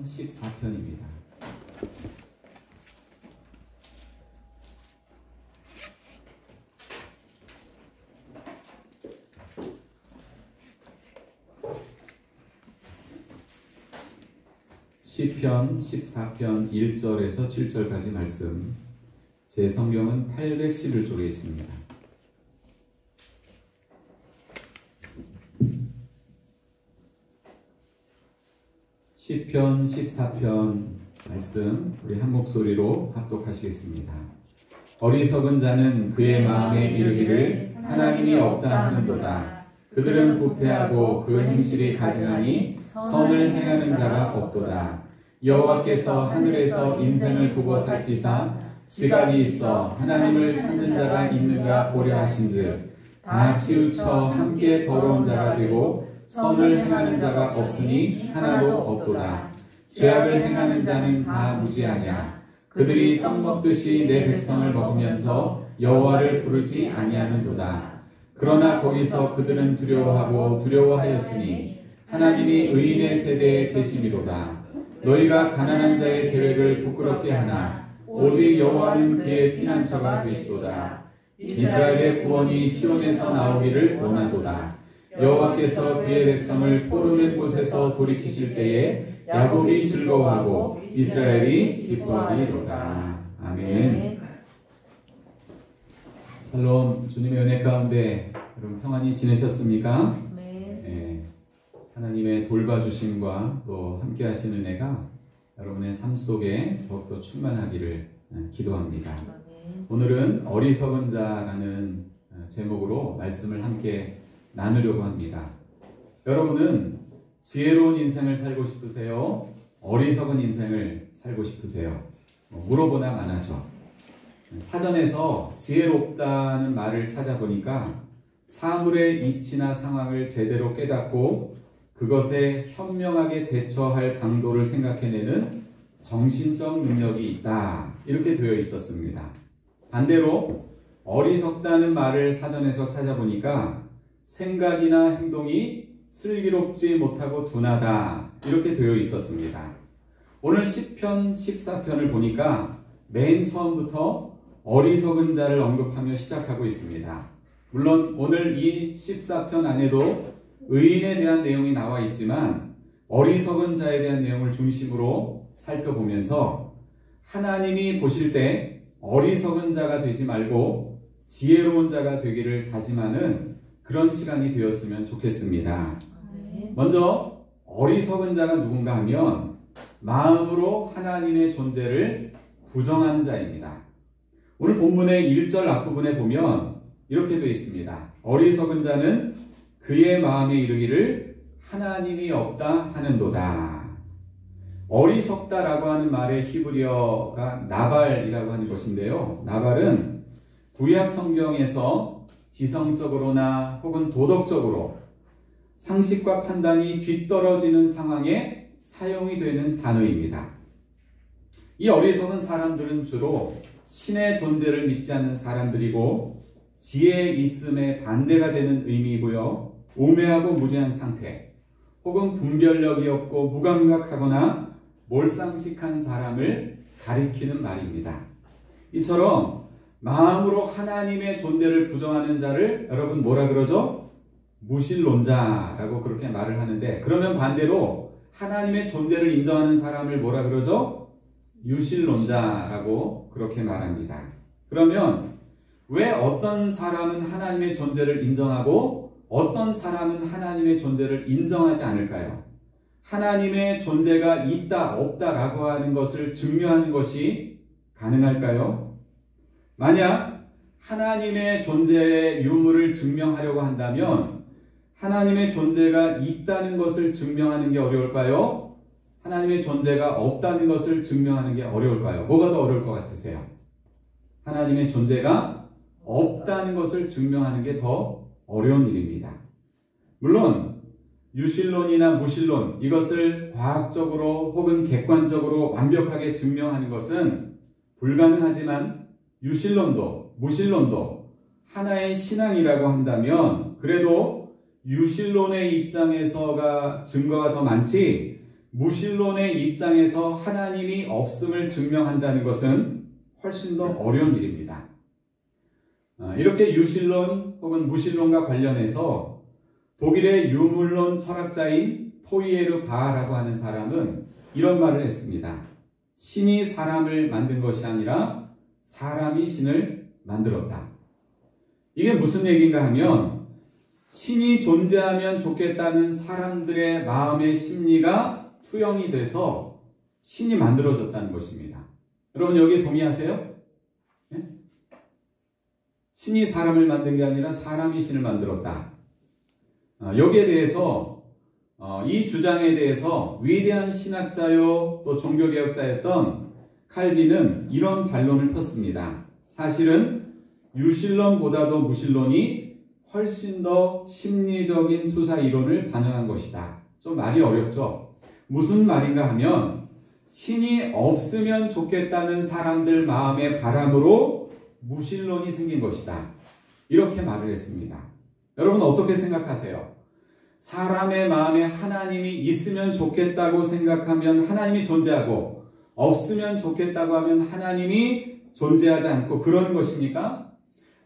시편 14편입니다. 시편 14편 1절에서 7절까지 말씀, 제 성경은 811쪽에 있습니다. 시편 14편 말씀 우리 한 목소리로 합독하시겠습니다. 어리석은 자는 그의 마음에 이르기를 하나님이 없다 하는도다. 그들은 부패하고 그 행실이 가증하니 선을 행하는 자가 없도다. 여호와께서 하늘에서 인생을 보고 살피사 지각이 있어 하나님을 찾는 자가 있는가 보려 하신즉 다 치우쳐 함께 더러운 자가 되고 선을 행하는 자가 없으니 하나도 없도다. 죄악을 행하는 자는 다 무지하냐. 그들이 떡 먹듯이 내 백성을 먹으면서 여호와를 부르지 아니하는도다. 그러나 거기서 그들은 두려워하고 두려워하였으니 하나님이 의인의 세대에 계심이로다. 너희가 가난한 자의 계획을 부끄럽게 하나 오직 여호와는 그의 피난처가 되시도다. 이스라엘의 구원이 시온에서 나오기를 원하도다. 여호와께서 그의 백성을 포로된 곳에서 돌이키실 때에 야곱이 즐거워하고 이스라엘이 기뻐하리로다. 아멘. 샬롬. 주님의 은혜 가운데 여러분 평안히 지내셨습니까? 네. 하나님의 돌봐주심과 또 함께 하시는 은혜가 여러분의 삶 속에 더욱더 충만하기를 기도합니다. 오늘은 어리석은 자라는 제목으로 말씀을 함께 나누려고 합니다. 여러분은 지혜로운 인생을 살고 싶으세요? 어리석은 인생을 살고 싶으세요? 물어보나 마나죠. 사전에서 지혜롭다는 말을 찾아보니까 사물의 이치나 상황을 제대로 깨닫고 그것에 현명하게 대처할 방도를 생각해내는 정신적 능력이 있다, 이렇게 되어 있었습니다. 반대로 어리석다는 말을 사전에서 찾아보니까 생각이나 행동이 슬기롭지 못하고 둔하다, 이렇게 되어 있었습니다. 오늘 시편 14편을 보니까 맨 처음부터 어리석은 자를 언급하며 시작하고 있습니다. 물론 오늘 이 14편 안에도 의인에 대한 내용이 나와 있지만 어리석은 자에 대한 내용을 중심으로 살펴보면서 하나님이 보실 때 어리석은 자가 되지 말고 지혜로운 자가 되기를 다짐하는 그런 시간이 되었으면 좋겠습니다. 먼저 어리석은 자가 누군가 하면 마음으로 하나님의 존재를 부정하는 자입니다. 오늘 본문의 1절 앞부분에 보면 이렇게 되어 있습니다. 어리석은 자는 그의 마음에 이르기를 하나님이 없다 하는도다. 어리석다라고 하는 말의 히브리어가 나발이라고 하는 것인데요. 나발은 구약 성경에서 지성적으로나 혹은 도덕적으로 상식과 판단이 뒤떨어지는 상황에 사용이 되는 단어입니다. 이 어리석은 사람들은 주로 신의 존재를 믿지 않는 사람들이고 지혜에 있음에 반대가 되는 의미이고요. 우매하고 무지한 상태 혹은 분별력이 없고 무감각하거나 몰상식한 사람을 가리키는 말입니다. 이처럼 마음으로 하나님의 존재를 부정하는 자를 여러분 뭐라 그러죠? 무신론자라고 그렇게 말을 하는데, 그러면 반대로 하나님의 존재를 인정하는 사람을 뭐라 그러죠? 유신론자라고 그렇게 말합니다. 그러면 왜 어떤 사람은 하나님의 존재를 인정하고 어떤 사람은 하나님의 존재를 인정하지 않을까요? 하나님의 존재가 있다 없다라고 하는 것을 증명하는 것이 가능할까요? 만약 하나님의 존재의 유무를 증명하려고 한다면 하나님의 존재가 있다는 것을 증명하는 게 어려울까요? 하나님의 존재가 없다는 것을 증명하는 게 어려울까요? 뭐가 더 어려울 것 같으세요? 하나님의 존재가 없다는 것을 증명하는 게 더 어려운 일입니다. 물론 유신론이나 무신론, 이것을 과학적으로 혹은 객관적으로 완벽하게 증명하는 것은 불가능하지만 유신론도 무신론도 하나의 신앙이라고 한다면 그래도 유신론의 입장에서가 증거가 더 많지 무신론의 입장에서 하나님이 없음을 증명한다는 것은 훨씬 더 어려운 일입니다. 이렇게 유신론 혹은 무신론과 관련해서 독일의 유물론 철학자인 포이에르 바하라고 하는 사람은 이런 말을 했습니다. 신이 사람을 만든 것이 아니라 사람이 신을 만들었다. 이게 무슨 얘기인가 하면 신이 존재하면 좋겠다는 사람들의 마음의 심리가 투영이 돼서 신이 만들어졌다는 것입니다. 여러분 여기에 동의하세요? 네? 신이 사람을 만든 게 아니라 사람이 신을 만들었다. 여기에 대해서 이 주장에 대해서 위대한 신학자요 또 종교개혁자였던 칼빈은 이런 반론을 폈습니다. 사실은 유신론보다도 무신론이 훨씬 더 심리적인 투사 이론을 반영한 것이다. 좀 말이 어렵죠? 무슨 말인가 하면 신이 없으면 좋겠다는 사람들 마음의 바람으로 무신론이 생긴 것이다. 이렇게 말을 했습니다. 여러분 어떻게 생각하세요? 사람의 마음에 하나님이 있으면 좋겠다고 생각하면 하나님이 존재하고 없으면 좋겠다고 하면 하나님이 존재하지 않고 그러는 것입니까?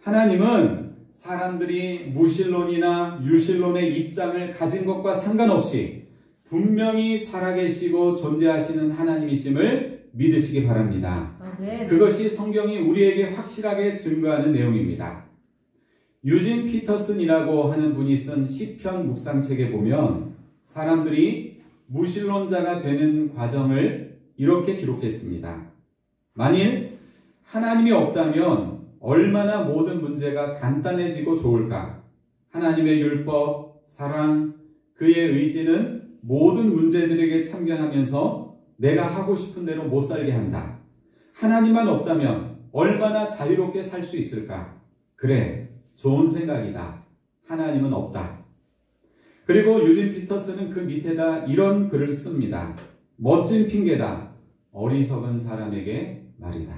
하나님은 사람들이 무신론이나 유신론의 입장을 가진 것과 상관없이 분명히 살아계시고 존재하시는 하나님이심을 믿으시기 바랍니다. 그것이 성경이 우리에게 확실하게 증거하는 내용입니다. 유진 피터슨이라고 하는 분이 쓴 시편 묵상책에 보면 사람들이 무신론자가 되는 과정을 이렇게 기록했습니다. 만일 하나님이 없다면 얼마나 모든 문제가 간단해지고 좋을까? 하나님의 율법, 사랑, 그의 의지는 모든 문제들에게 참견하면서 내가 하고 싶은 대로 못 살게 한다. 하나님만 없다면 얼마나 자유롭게 살 수 있을까? 그래, 좋은 생각이다. 하나님은 없다. 그리고 유진 피터슨은 그 밑에다 이런 글을 씁니다. 멋진 핑계다. 어리석은 사람에게 말이다.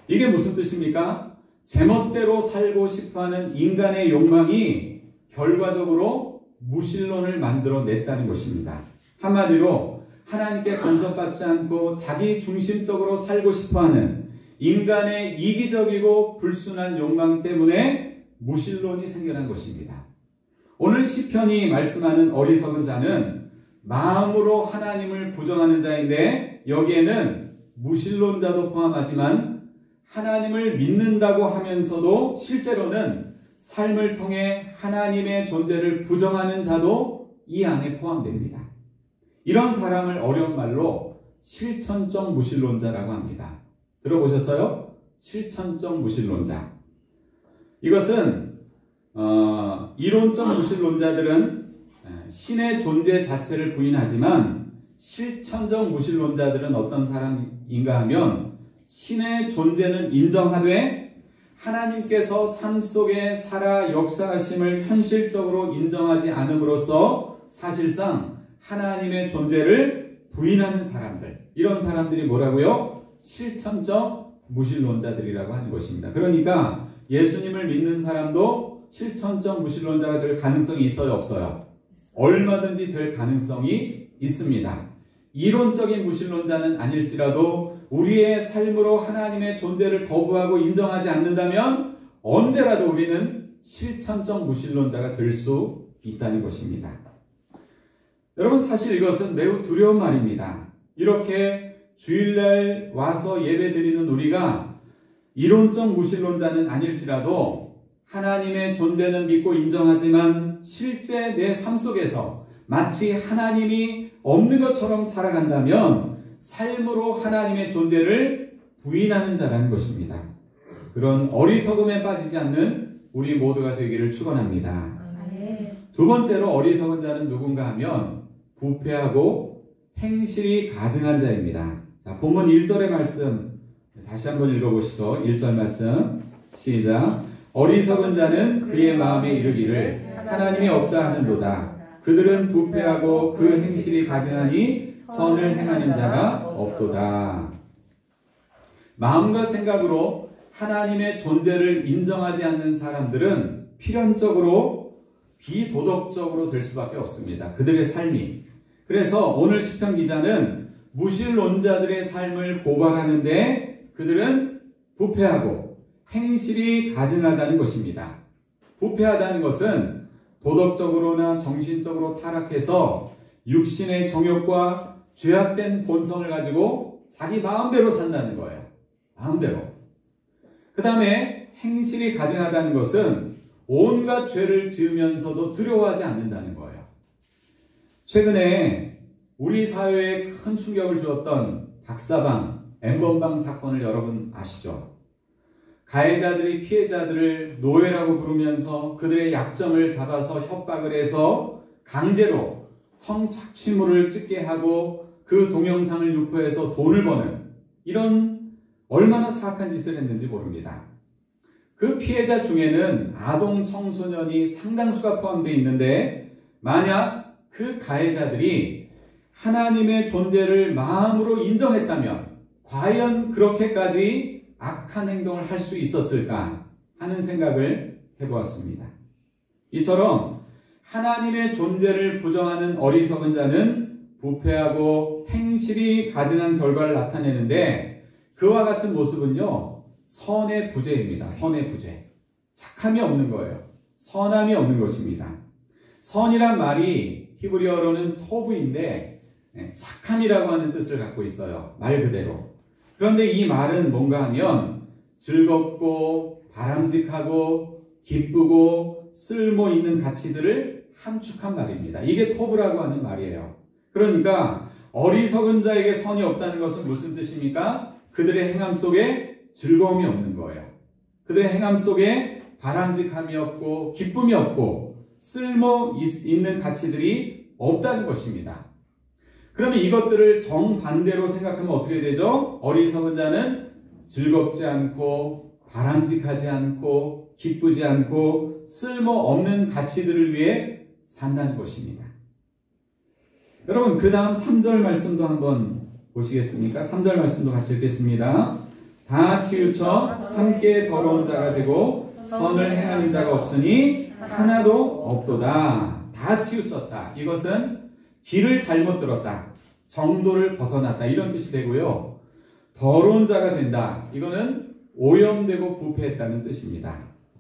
이게 무슨 뜻입니까? 제멋대로 살고 싶어하는 인간의 욕망이 결과적으로 무신론을 만들어냈다는 것입니다. 한마디로 하나님께 간섭받지 않고 자기 중심적으로 살고 싶어하는 인간의 이기적이고 불순한 욕망 때문에 무신론이 생겨난 것입니다. 오늘 시편이 말씀하는 어리석은 자는 마음으로 하나님을 부정하는 자인데 여기에는 무신론자도 포함하지만 하나님을 믿는다고 하면서도 실제로는 삶을 통해 하나님의 존재를 부정하는 자도 이 안에 포함됩니다. 이런 사람을 어려운 말로 실천적 무신론자라고 합니다. 들어보셨어요? 실천적 무신론자. 이것은 이론적 무신론자들은 신의 존재 자체를 부인하지만 실천적 무신론자들은 어떤 사람인가 하면 신의 존재는 인정하되 하나님께서 삶 속에 살아 역사하심을 현실적으로 인정하지 않음으로써 사실상 하나님의 존재를 부인하는 사람들, 이런 사람들이 뭐라고요? 실천적 무신론자들이라고 하는 것입니다. 그러니까 예수님을 믿는 사람도 실천적 무신론자가 될 가능성이 있어요, 없어요? 얼마든지 될 가능성이 있습니다. 이론적인 무신론자는 아닐지라도 우리의 삶으로 하나님의 존재를 거부하고 인정하지 않는다면 언제라도 우리는 실천적 무신론자가 될 수 있다는 것입니다. 여러분 사실 이것은 매우 두려운 말입니다. 이렇게 주일날 와서 예배드리는 우리가 이론적 무신론자는 아닐지라도 하나님의 존재는 믿고 인정하지만 실제 내 삶 속에서 마치 하나님이 없는 것처럼 살아간다면 삶으로 하나님의 존재를 부인하는 자라는 것입니다. 그런 어리석음에 빠지지 않는 우리 모두가 되기를 축원합니다. 두 번째로 어리석은 자는 누군가 하면 부패하고 행실이 가증한 자입니다. 자, 본문 1절의 말씀 다시 한번 읽어보시죠. 1절 말씀 시작. 어리석은 자는 그의 마음에 이르기를 하나님이 없다 하는도다. 그들은 부패하고 그 행실이 가증하니 선을 행하는 자가 없도다. 마음과 생각으로 하나님의 존재를 인정하지 않는 사람들은 필연적으로 비도덕적으로 될 수밖에 없습니다. 그들의 삶이. 그래서 오늘 시편 기자는 무신론자들의 삶을 고발하는데 그들은 부패하고 행실이 가증하다는 것입니다. 부패하다는 것은 도덕적으로나 정신적으로 타락해서 육신의 정욕과 죄악된 본성을 가지고 자기 마음대로 산다는 거예요. 마음대로. 그 다음에 행실이 가증하다는 것은 온갖 죄를 지으면서도 두려워하지 않는다는 거예요. 최근에 우리 사회에 큰 충격을 주었던 박사방, N번방 사건을 여러분 아시죠? 가해자들이 피해자들을 노예라고 부르면서 그들의 약점을 잡아서 협박을 해서 강제로 성착취물을 찍게 하고 그 동영상을 유포해서 돈을 버는 이런 얼마나 사악한 짓을 했는지 모릅니다. 그 피해자 중에는 아동 청소년이 상당수가 포함되어 있는데 만약 그 가해자들이 하나님의 존재를 마음으로 인정했다면 과연 그렇게까지 악한 행동을 할 수 있었을까 하는 생각을 해보았습니다. 이처럼 하나님의 존재를 부정하는 어리석은 자는 부패하고 행실이 가증한 결과를 나타내는데 그와 같은 모습은요, 선의 부재입니다. 선의 부재. 착함이 없는 거예요. 선함이 없는 것입니다. 선이란 말이 히브리어로는 토브인데 착함이라고 하는 뜻을 갖고 있어요. 말 그대로. 그런데 이 말은 뭔가 하면 즐겁고 바람직하고 기쁘고 쓸모 있는 가치들을 함축한 말입니다. 이게 토브라고 하는 말이에요. 그러니까 어리석은 자에게 선이 없다는 것은 무슨 뜻입니까? 그들의 행함 속에 즐거움이 없는 거예요. 그들의 행함 속에 바람직함이 없고 기쁨이 없고 쓸모 있는 가치들이 없다는 것입니다. 그러면 이것들을 정반대로 생각하면 어떻게 되죠? 어리석은 자는 즐겁지 않고 바람직하지 않고 기쁘지 않고 쓸모없는 가치들을 위해 산다는 것입니다. 여러분 그 다음 3절 말씀도 한번 보시겠습니까? 3절 말씀도 같이 읽겠습니다. 다 치우쳐 함께 더러운 자가 되고 선을 행하는 자가 없으니 하나도 없도다. 다 치우쳤다. 이것은 길을 잘못 들었다. 정도를 벗어났다. 이런 뜻이 되고요. 더러운 자가 된다. 이거는 오염되고 부패했다는 뜻입니다.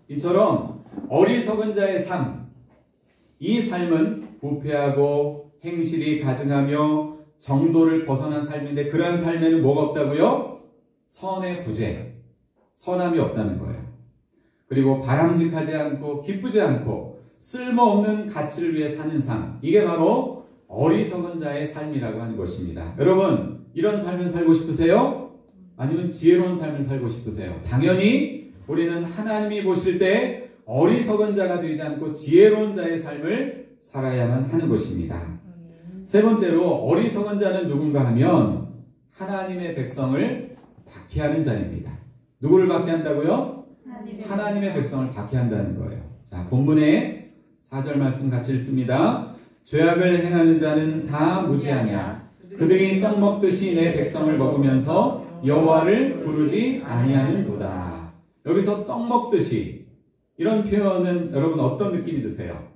이처럼 어리석은 자의 삶, 이 삶은 부패하고 행실이 가증하며 정도를 벗어난 삶인데 그러한 삶에는 뭐가 없다고요? 선의 부재, 선함이 없다는 거예요. 그리고 바람직하지 않고 기쁘지 않고 쓸모없는 가치를 위해 사는 삶, 이게 바로 어리석은 자의 삶이라고 하는 것입니다. 여러분 이런 삶을 살고 싶으세요? 아니면 지혜로운 삶을 살고 싶으세요? 당연히 우리는 하나님이 보실 때 어리석은 자가 되지 않고 지혜로운 자의 삶을 살아야만 하는 것입니다. 세 번째로 어리석은 자는 누군가 하면 하나님의 백성을 박해하는 자입니다. 누구를 박해한다고요? 하나님의 백성을 박해한다는 거예요. 자, 본문에 4절 말씀 같이 읽습니다. 죄악을 행하는 자는 다 무지하냐. 그들이 떡 먹듯이 내 백성을 먹으면서 여호와를 부르지 아니하는도다. 여기서 떡 먹듯이 이런 표현은 여러분 어떤 느낌이 드세요?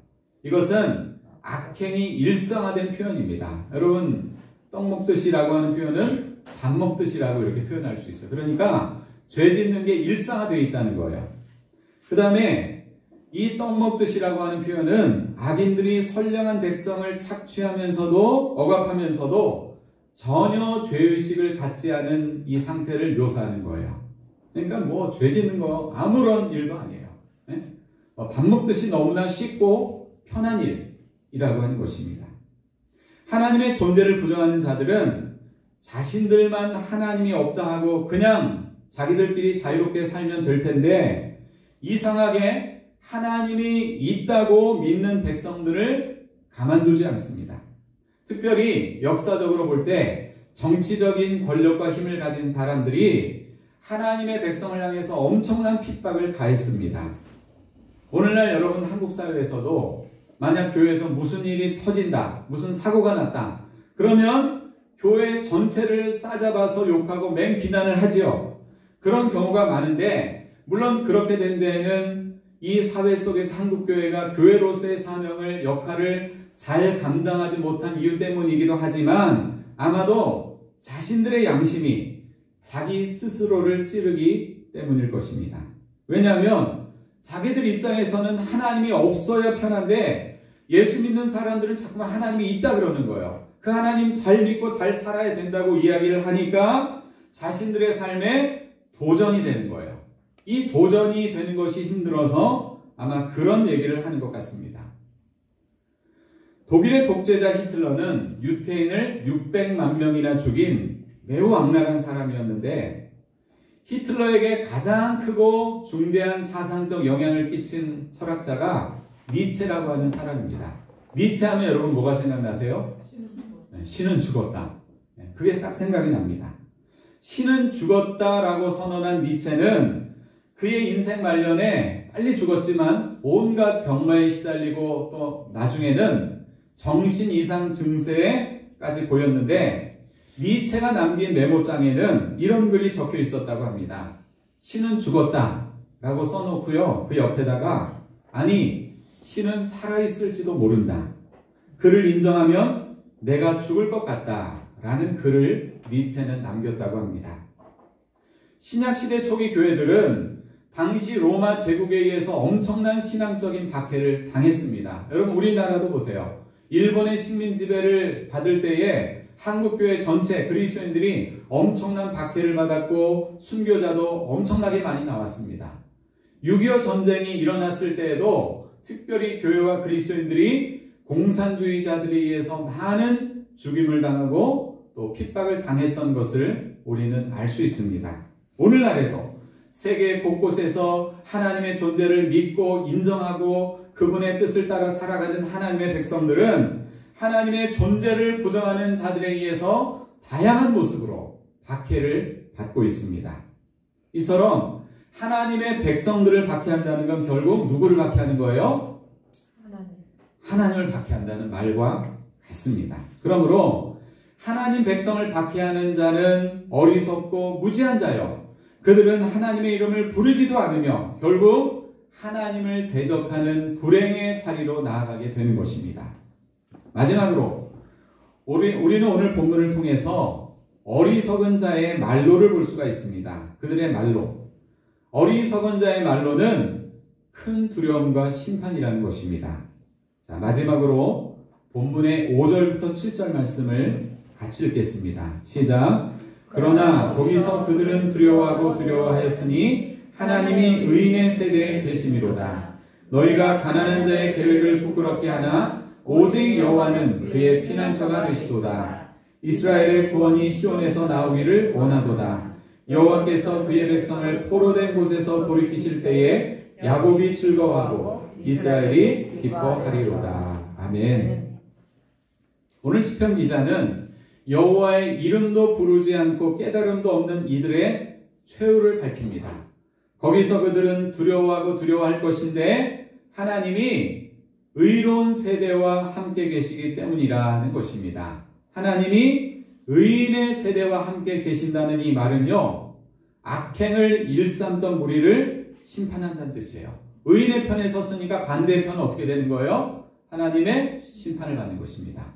이것은 악행이 일상화된 표현입니다. 여러분 떡 먹듯이라고 하는 표현은 밥 먹듯이라고 이렇게 표현할 수 있어요. 그러니까 죄 짓는 게 일상화되어 있다는 거예요. 그 다음에 이 떡 먹듯이라고 하는 표현은 악인들이 선량한 백성을 착취하면서도 억압하면서도 전혀 죄의식을 갖지 않은 이 상태를 묘사하는 거예요. 그러니까 뭐 죄 짓는 거 아무런 일도 아니에요. 네? 밥 먹듯이 너무나 쉽고 편한 일이라고 하는 것입니다. 하나님의 존재를 부정하는 자들은 자신들만 하나님이 없다 하고 그냥 자기들끼리 자유롭게 살면 될 텐데 이상하게 하나님이 있다고 믿는 백성들을 가만두지 않습니다. 특별히 역사적으로 볼 때 정치적인 권력과 힘을 가진 사람들이 하나님의 백성을 향해서 엄청난 핍박을 가했습니다. 오늘날 여러분 한국 사회에서도 만약 교회에서 무슨 일이 터진다, 무슨 사고가 났다, 그러면 교회 전체를 싸잡아서 욕하고 맹비난을 하지요. 그런 경우가 많은데 물론 그렇게 된 데에는 이 사회 속에서 한국교회가 교회로서의 사명을, 역할을 잘 감당하지 못한 이유 때문이기도 하지만 아마도 자신들의 양심이 자기 스스로를 찌르기 때문일 것입니다. 왜냐하면 자기들 입장에서는 하나님이 없어야 편한데 예수 믿는 사람들은 자꾸만 하나님이 있다 그러는 거예요. 그 하나님 잘 믿고 잘 살아야 된다고 이야기를 하니까 자신들의 삶에 도전이 되는 거예요. 이 도전이 되는 것이 힘들어서 아마 그런 얘기를 하는 것 같습니다. 독일의 독재자 히틀러는 유태인을 600만 명이나 죽인 매우 악랄한 사람이었는데 히틀러에게 가장 크고 중대한 사상적 영향을 끼친 철학자가 니체라고 하는 사람입니다. 니체 하면 여러분 뭐가 생각나세요? 신은 죽었다. 그게 딱 생각이 납니다. 신은 죽었다라고 선언한 니체는 그의 인생 말년에 빨리 죽었지만 온갖 병마에 시달리고 또 나중에는 정신 이상 증세까지 보였는데 니체가 남긴 메모장에는 이런 글이 적혀 있었다고 합니다. 신은 죽었다라고 써놓고요. 그 옆에다가 아니 신은 살아있을지도 모른다. 그를 인정하면 내가 죽을 것 같다라는 글을 니체는 남겼다고 합니다. 신약시대 초기 교회들은 당시 로마 제국에 의해서 엄청난 신앙적인 박해를 당했습니다. 여러분 우리나라도 보세요. 일본의 식민 지배를 받을 때에 한국교회 전체 그리스도인들이 엄청난 박해를 받았고 순교자도 엄청나게 많이 나왔습니다. 6.25 전쟁이 일어났을 때에도 특별히 교회와 그리스도인들이 공산주의자들에 의해서 많은 죽임을 당하고 또 핍박을 당했던 것을 우리는 알 수 있습니다. 오늘날에도 세계 곳곳에서 하나님의 존재를 믿고 인정하고 그분의 뜻을 따라 살아가는 하나님의 백성들은 하나님의 존재를 부정하는 자들에 의해서 다양한 모습으로 박해를 받고 있습니다. 이처럼 하나님의 백성들을 박해한다는 건 결국 누구를 박해하는 거예요? 하나님을 박해한다는 말과 같습니다. 그러므로 하나님 백성을 박해하는 자는 어리석고 무지한 자요. 그들은 하나님의 이름을 부르지도 않으며 결국 하나님을 대적하는 불행의 자리로 나아가게 되는 것입니다. 마지막으로 우리는 오늘 본문을 통해서 어리석은 자의 말로를 볼 수가 있습니다. 그들의 말로. 어리석은 자의 말로는 큰 두려움과 심판이라는 것입니다. 자, 마지막으로 본문의 5절부터 7절 말씀을 같이 읽겠습니다. 시작. 그러나 거기서 그들은 두려워하고 두려워하였으니 하나님이 의인의 세대에 계심이로다. 너희가 가난한 자의 계획을 부끄럽게 하나 오직 여호와는 그의 피난처가 되시도다. 이스라엘의 구원이 시온에서 나오기를 원하도다. 여호와께서 그의 백성을 포로된 곳에서 돌이키실 때에 야곱이 즐거워하고 이스라엘이 기뻐하리로다. 아멘. 오늘 시편 기자는 여호와의 이름도 부르지 않고 깨달음도 없는 이들의 최후를 밝힙니다. 거기서 그들은 두려워하고 두려워할 것인데 하나님이 의로운 세대와 함께 계시기 때문이라는 것입니다. 하나님이 의인의 세대와 함께 계신다는 이 말은요, 악행을 일삼던 무리를 심판한다는 뜻이에요. 의인의 편에 섰으니까 반대편은 어떻게 되는 거예요? 하나님의 심판을 받는 것입니다.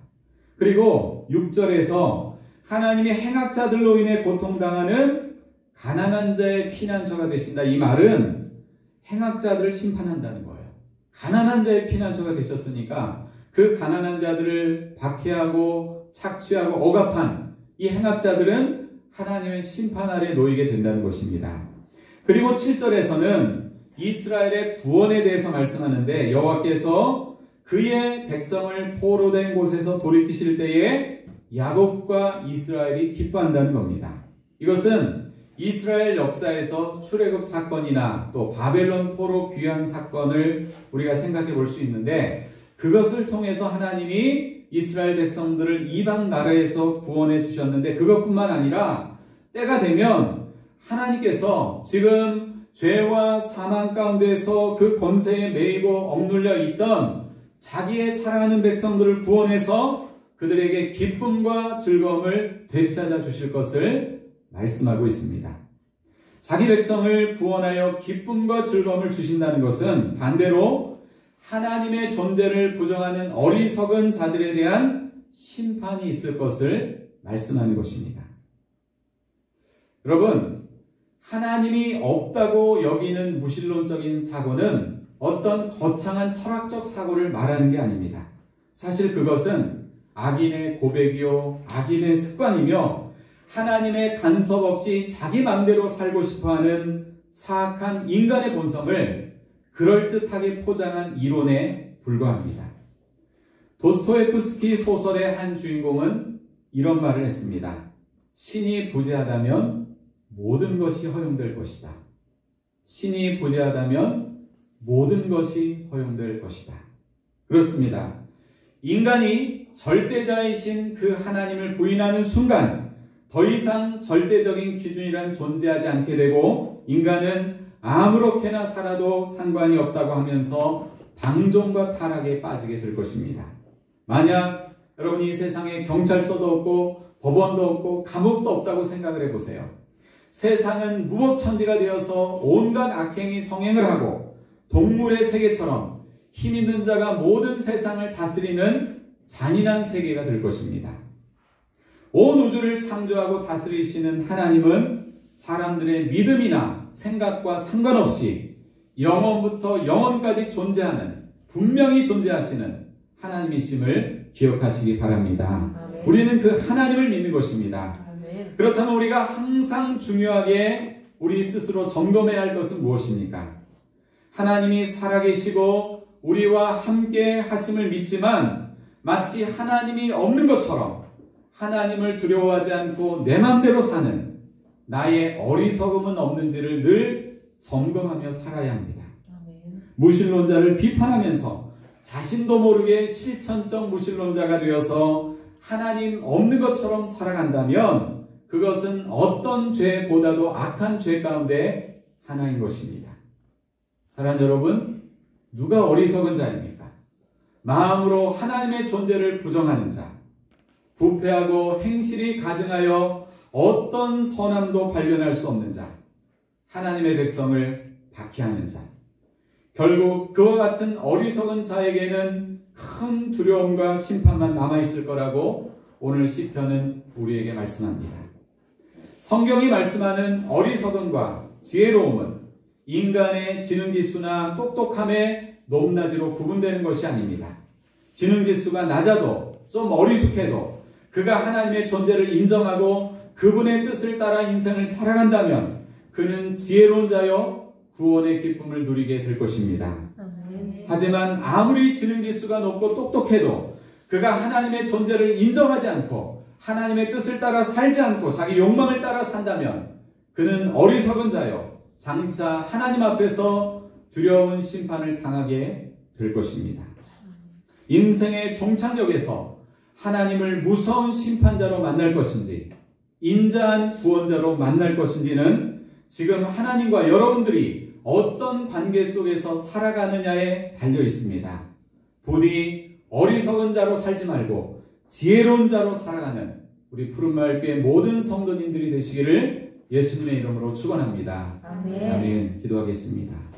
그리고 6절에서 하나님이 행악자들로 인해 고통당하는 가난한 자의 피난처가 되신다. 이 말은 행악자들을 심판한다는 거예요. 가난한 자의 피난처가 되셨으니까 그 가난한 자들을 박해하고 착취하고 억압한 이 행악자들은 하나님의 심판 아래 놓이게 된다는 것입니다. 그리고 7절에서는 이스라엘의 구원에 대해서 말씀하는데 여호와께서 그의 백성을 포로된 곳에서 돌이키실 때에 야곱과 이스라엘이 기뻐한다는 겁니다. 이것은 이스라엘 역사에서 출애굽 사건이나 또 바벨론 포로 귀환 사건을 우리가 생각해 볼 수 있는데 그것을 통해서 하나님이 이스라엘 백성들을 이방 나라에서 구원해 주셨는데 그것뿐만 아니라 때가 되면 하나님께서 지금 죄와 사망 가운데서 그 권세에 매이고 억눌려 있던 자기의 사랑하는 백성들을 구원해서 그들에게 기쁨과 즐거움을 되찾아 주실 것을 말씀하고 있습니다. 자기 백성을 구원하여 기쁨과 즐거움을 주신다는 것은 반대로 하나님의 존재를 부정하는 어리석은 자들에 대한 심판이 있을 것을 말씀하는 것입니다. 여러분, 하나님이 없다고 여기는 무신론적인 사고는 어떤 거창한 철학적 사고를 말하는 게 아닙니다. 사실 그것은 악인의 고백이요, 악인의 습관이며 하나님의 간섭 없이 자기 마음대로 살고 싶어하는 사악한 인간의 본성을 그럴듯하게 포장한 이론에 불과합니다. 도스토옙스키 소설의 한 주인공은 이런 말을 했습니다. 신이 부재하다면 모든 것이 허용될 것이다. 신이 부재하다면 모든 것이 허용될 것이다. 그렇습니다. 인간이 절대자이신 그 하나님을 부인하는 순간 더 이상 절대적인 기준이란 존재하지 않게 되고 인간은 아무렇게나 살아도 상관이 없다고 하면서 방종과 타락에 빠지게 될 것입니다. 만약 여러분이 이 세상에 경찰서도 없고 법원도 없고 감옥도 없다고 생각을 해보세요. 세상은 무법천지가 되어서 온갖 악행이 성행을 하고 동물의 세계처럼 힘 있는 자가 모든 세상을 다스리는 잔인한 세계가 될 것입니다. 온 우주를 창조하고 다스리시는 하나님은 사람들의 믿음이나 생각과 상관없이 영원부터 영원까지 존재하는, 분명히 존재하시는 하나님이심을 기억하시기 바랍니다. 아멘. 우리는 그 하나님을 믿는 것입니다. 아멘. 그렇다면 우리가 항상 중요하게 우리 스스로 점검해야 할 것은 무엇입니까? 하나님이 살아계시고 우리와 함께 하심을 믿지만 마치 하나님이 없는 것처럼 하나님을 두려워하지 않고 내 맘대로 사는 나의 어리석음은 없는지를 늘 점검하며 살아야 합니다. 아멘. 무신론자를 비판하면서 자신도 모르게 실천적 무신론자가 되어서 하나님 없는 것처럼 살아간다면 그것은 어떤 죄보다도 악한 죄 가운데 하나인 것입니다. 사랑하는 여러분, 누가 어리석은 자입니까? 마음으로 하나님의 존재를 부정하는 자, 부패하고 행실이 가증하여 어떤 선함도 발견할 수 없는 자, 하나님의 백성을 박해하는 자. 결국 그와 같은 어리석은 자에게는 큰 두려움과 심판만 남아있을 거라고 오늘 시편은 우리에게 말씀합니다. 성경이 말씀하는 어리석음과 지혜로움은 인간의 지능지수나 똑똑함의 높낮이로 구분되는 것이 아닙니다. 지능지수가 낮아도 좀 어리숙해도 그가 하나님의 존재를 인정하고 그분의 뜻을 따라 인생을 살아간다면 그는 지혜로운 자여 구원의 기쁨을 누리게 될 것입니다. 하지만 아무리 지능지수가 높고 똑똑해도 그가 하나님의 존재를 인정하지 않고 하나님의 뜻을 따라 살지 않고 자기 욕망을 따라 산다면 그는 어리석은 자여 장차 하나님 앞에서 두려운 심판을 당하게 될 것입니다. 인생의 종착역에서 하나님을 무서운 심판자로 만날 것인지 인자한 구원자로 만날 것인지는 지금 하나님과 여러분들이 어떤 관계 속에서 살아가느냐에 달려 있습니다. 부디 어리석은 자로 살지 말고 지혜로운 자로 살아가는 우리 푸른마을교회 모든 성도님들이 되시기를 예수님의 이름으로 축원합니다. 아멘. 아멘. 기도하겠습니다.